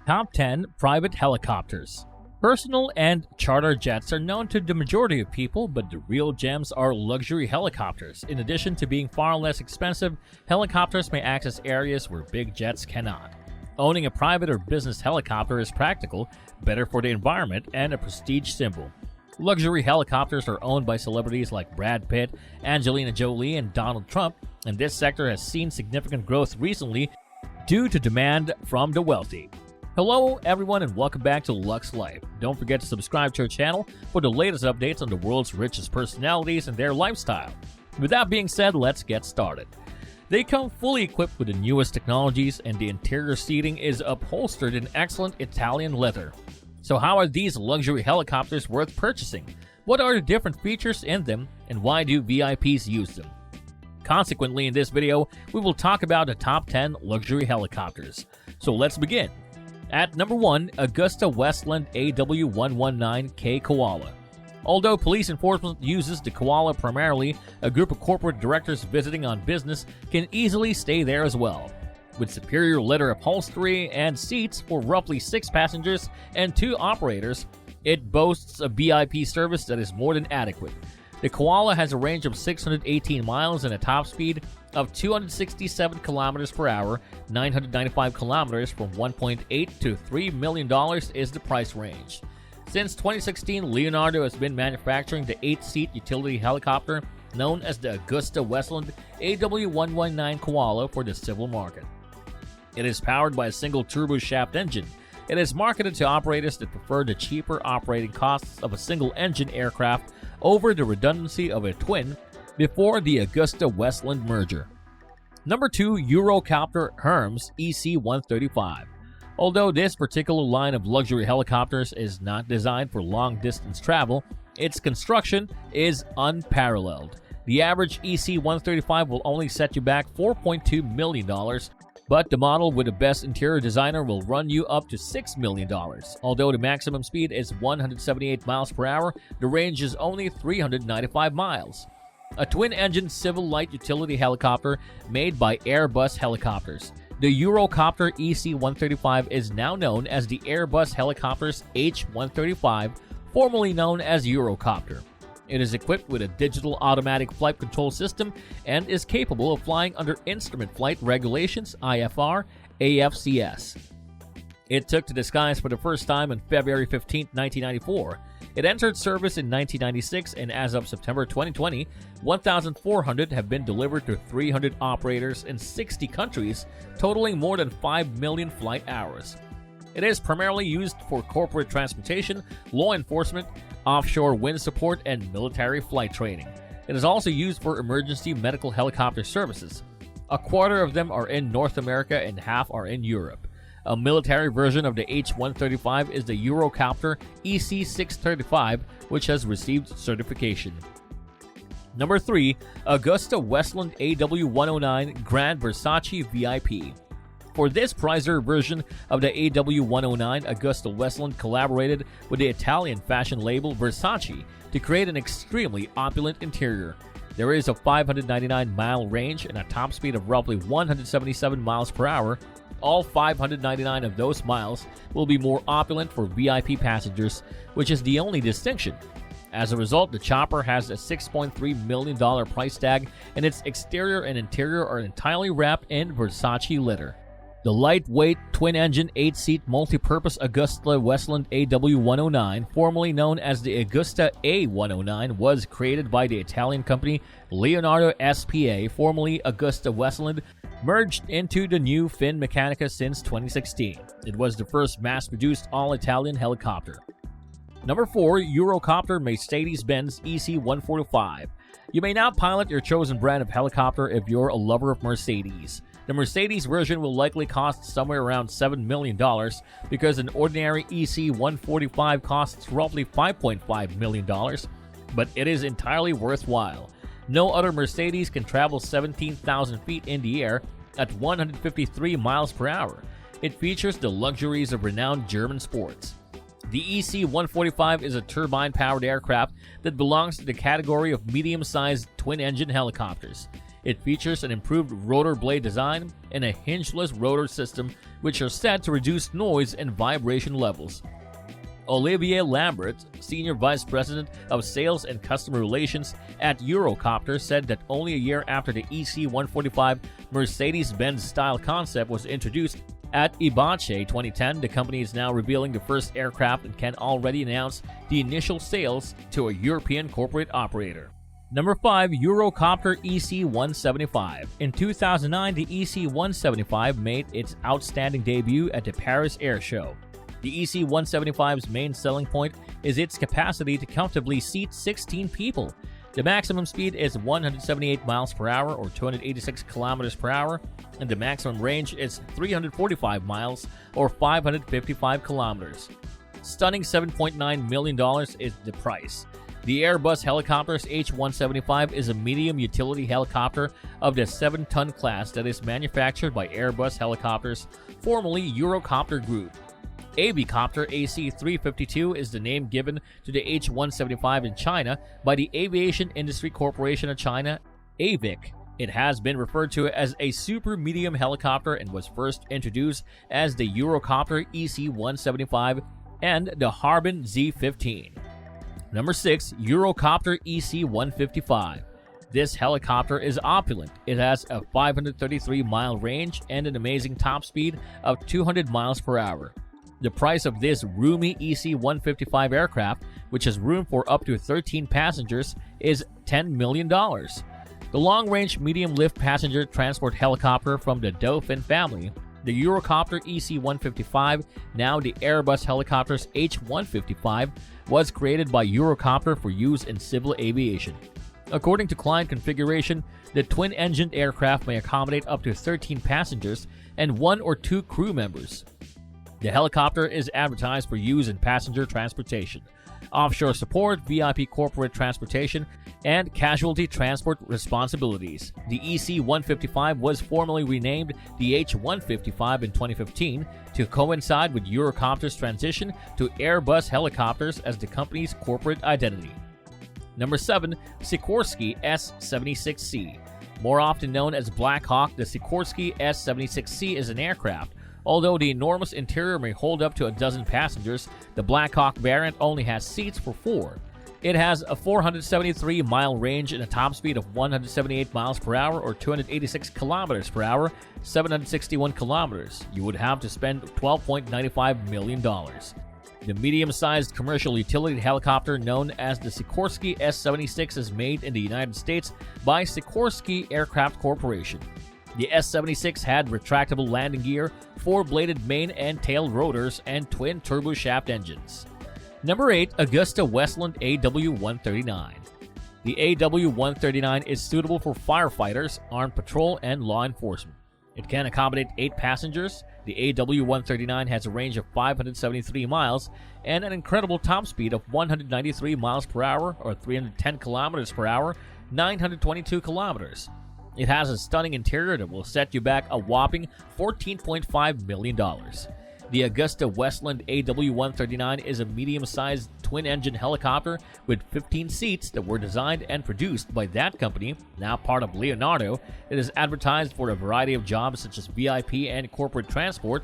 Top 10 Private Helicopters. Personal and charter jets are known to the majority of people, but the real gems are luxury helicopters. In addition to being far less expensive, helicopters may access areas where big jets cannot. Owning a private or business helicopter is practical, better for the environment, and a prestige symbol. Luxury helicopters are owned by celebrities like Brad Pitt, Angelina Jolie, and Donald Trump, and this sector has seen significant growth recently due to demand from the wealthy. Hello everyone and welcome back to Luxe Life. Don't forget to subscribe to our channel for the latest updates on the world's richest personalities and their lifestyle. With that being said, let's get started. They come fully equipped with the newest technologies, and the interior seating is upholstered in excellent Italian leather. So how are these luxury helicopters worth purchasing? What are the different features in them, and why do VIPs use them? Consequently, in this video, we will talk about the top 10 luxury helicopters. So let's begin. At number 1, Augusta Westland AW119K Koala. Although police enforcement uses the Koala primarily, a group of corporate directors visiting on business can easily stay there as well. With superior leather upholstery and seats for roughly 6 passengers and 2 operators, it boasts a VIP service that is more than adequate. The Koala has a range of 618 miles and a top speed of 267 kilometers per hour. 995 kilometers from $1.8 to $3 million is the price range. Since 2016, Leonardo has been manufacturing the 8-seat utility helicopter known as the Augusta Westland AW119 Koala for the civil market. It is powered by a single turboshaft engine. It is marketed to operators that prefer the cheaper operating costs of a single-engine aircraft over the redundancy of a twin before the Augusta Westland merger. Number 2, Eurocopter Hermes EC-135. Although this particular line of luxury helicopters is not designed for long-distance travel, its construction is unparalleled. The average EC-135 will only set you back $4.2 million, but the model with the best interior designer will run you up to $6 million. Although the maximum speed is 178 miles per hour, the range is only 395 miles. A twin-engine civil light utility helicopter made by Airbus Helicopters. The Eurocopter EC-135 is now known as the Airbus Helicopters H-135, formerly known as Eurocopter. It is equipped with a digital automatic flight control system and is capable of flying under Instrument Flight Regulations IFR AFCS. It took to the skies for the first time on February 15, 1994. It entered service in 1996, and as of September 2020, 1,400 have been delivered to 300 operators in 60 countries, totaling more than 5 million flight hours. It is primarily used for corporate transportation, law enforcement, offshore wind support, and military flight training. It is also used for emergency medical helicopter services. A quarter of them are in North America and half are in Europe. A military version of the H-135 is the Eurocopter EC-635, which has received certification. Number 3, Augusta Westland AW109 Grand Versace VIP. For this prizer version of the AW109, Augusta Westland collaborated with the Italian fashion label Versace to create an extremely opulent interior. There is a 599-mile range and a top speed of roughly 177 miles per hour. All 599 of those miles will be more opulent for VIP passengers, which is the only distinction. As a result, the chopper has a $6.3 million price tag, and its exterior and interior are entirely wrapped in Versace leather. The lightweight, twin-engine, 8-seat, multi-purpose Augusta Westland AW109, formerly known as the Augusta A109, was created by the Italian company Leonardo SPA, formerly Augusta Westland, merged into the new Finmeccanica since 2016. It was the first mass-produced all-Italian helicopter. Number 4, Eurocopter Mercedes-Benz EC-145. You may now pilot your chosen brand of helicopter if you're a lover of Mercedes. The Mercedes version will likely cost somewhere around $7 million because an ordinary EC-145 costs roughly $5.5 million, but it is entirely worthwhile. No other Mercedes can travel 17,000 feet in the air at 153 miles per hour. It features the luxuries of renowned German sports. The EC-145 is a turbine-powered aircraft that belongs to the category of medium-sized twin-engine helicopters. It features an improved rotor blade design and a hingeless rotor system, which are set to reduce noise and vibration levels. Olivier Lambert, Senior Vice President of Sales and Customer Relations at Eurocopter, said that only a year after the EC145 Mercedes-Benz style concept was introduced at IBACE 2010, the company is now revealing the first aircraft and can already announce the initial sales to a European corporate operator. Number 5. Eurocopter EC175. In 2009, the EC175 made its outstanding debut at the Paris Air Show. The EC175's main selling point is its capacity to comfortably seat 16 people. The maximum speed is 178 miles per hour or 286 kilometers per hour, and the maximum range is 345 miles or 555 kilometers. Stunning $7.9 million is the price. The Airbus Helicopters H175 is a medium utility helicopter of the 7-ton class that is manufactured by Airbus Helicopters, formerly Eurocopter Group. Avicopter AC-352 is the name given to the H-175 in China by the Aviation Industry Corporation of China, AVIC. It has been referred to as a super medium helicopter and was first introduced as the Eurocopter EC-175 and the Harbin Z-15. Number 6. Eurocopter EC-155. This helicopter is opulent. It has a 533-mile range and an amazing top speed of 200 miles per hour. The price of this roomy EC-155 aircraft, which has room for up to 13 passengers, is $10 million. The long-range medium-lift passenger transport helicopter from the Dauphin family, the Eurocopter EC-155, now the Airbus Helicopters H-155, was created by Eurocopter for use in civil aviation. According to client configuration, the twin-engined aircraft may accommodate up to 13 passengers and 1 or 2 crew members. The helicopter is advertised for use in passenger transportation, offshore support, VIP corporate transportation, and casualty transport responsibilities. The EC-155 was formally renamed the H-155 in 2015 to coincide with Eurocopter's transition to Airbus Helicopters as the company's corporate identity. Number 7. Sikorsky S-76C. More often known as Black Hawk, the Sikorsky S-76C is an aircraft. Although the enormous interior may hold up to a dozen passengers, the Black Hawk variant only has seats for 4. It has a 473-mile range and a top speed of 178 miles per hour or 286 kilometers per hour, 761 kilometers. You would have to spend $12.95 million. The medium-sized commercial utility helicopter known as the Sikorsky S-76 is made in the United States by Sikorsky Aircraft Corporation. The S-76 had retractable landing gear, 4-bladed main and tail rotors, and twin turboshaft engines. Number 8. AgustaWestland AW-139. The AW-139 is suitable for firefighters, armed patrol, and law enforcement. It can accommodate 8 passengers. The AW-139 has a range of 573 miles and an incredible top speed of 193 miles per hour or 310 kilometers per hour, 922 kilometers. It has a stunning interior that will set you back a whopping $14.5 million. The AgustaWestland AW-139 is a medium-sized twin-engine helicopter with 15 seats that were designed and produced by that company, now part of Leonardo. It is advertised for a variety of jobs such as VIP and corporate transport,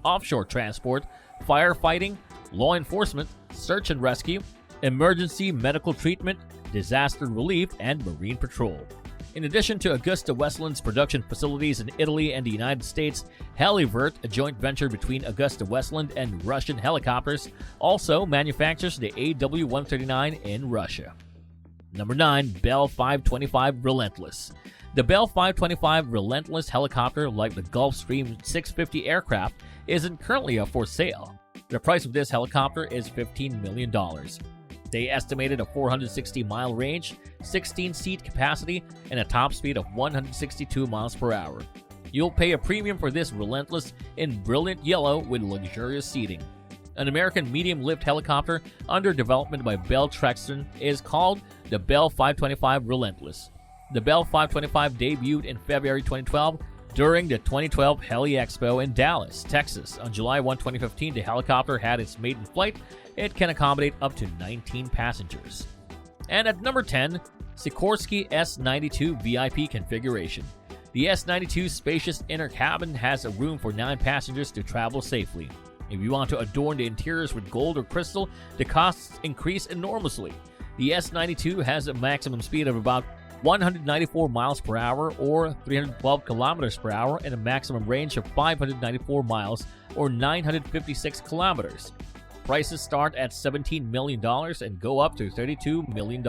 offshore transport, firefighting, law enforcement, search and rescue, emergency medical treatment, disaster relief, and marine patrol. In addition to AgustaWestland's production facilities in Italy and the United States, Helivert, a joint venture between AgustaWestland and Russian Helicopters, also manufactures the AW-139 in Russia. Number 9. Bell 525 Relentless. The Bell 525 Relentless helicopter, like the Gulfstream 650 aircraft, isn't currently up for sale. The price of this helicopter is $15 million. They estimated a 460-mile range, 16-seat capacity, and a top speed of 162 miles per hour. You'll pay a premium for this Relentless in brilliant yellow with luxurious seating. An American medium-lift helicopter under development by Bell Textron is called the Bell 525 Relentless. The Bell 525 debuted in February 2012 during the 2012 Heli Expo in Dallas, Texas. On July 1, 2015, the helicopter had its maiden flight. It can accommodate up to 19 passengers. And at number 10, Sikorsky S92 VIP configuration. The S92's spacious inner cabin has a room for 9 passengers to travel safely. If you want to adorn the interiors with gold or crystal, the costs increase enormously. The S92 has a maximum speed of about 194 miles per hour or 312 kilometers per hour and a maximum range of 594 miles or 956 kilometers. Prices start at $17 million and go up to $32 million.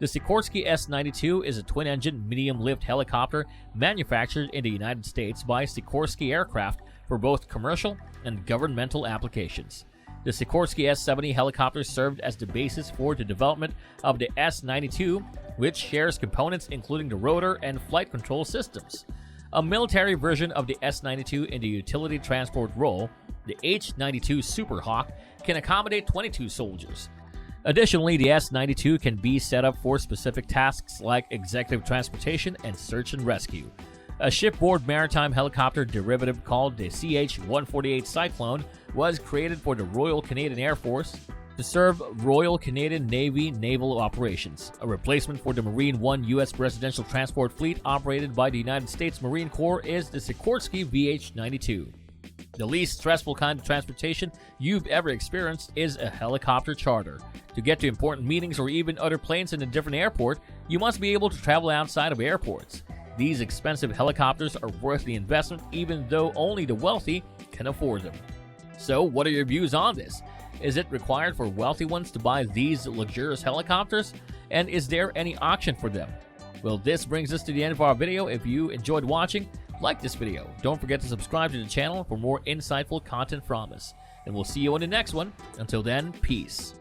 The Sikorsky S92 is a twin-engine medium-lift helicopter manufactured in the United States by Sikorsky Aircraft for both commercial and governmental applications. The Sikorsky S-70 helicopter served as the basis for the development of the S-92, which shares components including the rotor and flight control systems. A military version of the S-92 in the utility transport role, the H-92 Super Hawk, can accommodate 22 soldiers. Additionally, the S-92 can be set up for specific tasks like executive transportation and search and rescue. A shipboard maritime helicopter derivative called the CH-148 Cyclone was created for the Royal Canadian Air Force to serve Royal Canadian Navy naval operations, a replacement for the Marine One U.S. residential transport fleet operated by the United States Marine Corps is the Sikorsky VH-92. The least stressful kind of transportation you've ever experienced is a helicopter charter. To get to important meetings or even other planes in a different airport, you must be able to travel outside of airports. These expensive helicopters are worth the investment even though only the wealthy can afford them. So, what are your views on this? Is it required for wealthy ones to buy these luxurious helicopters? And is there any auction for them? Well, this brings us to the end of our video. If you enjoyed watching, like this video. Don't forget to subscribe to the channel for more insightful content from us. And we'll see you in the next one. Until then, peace.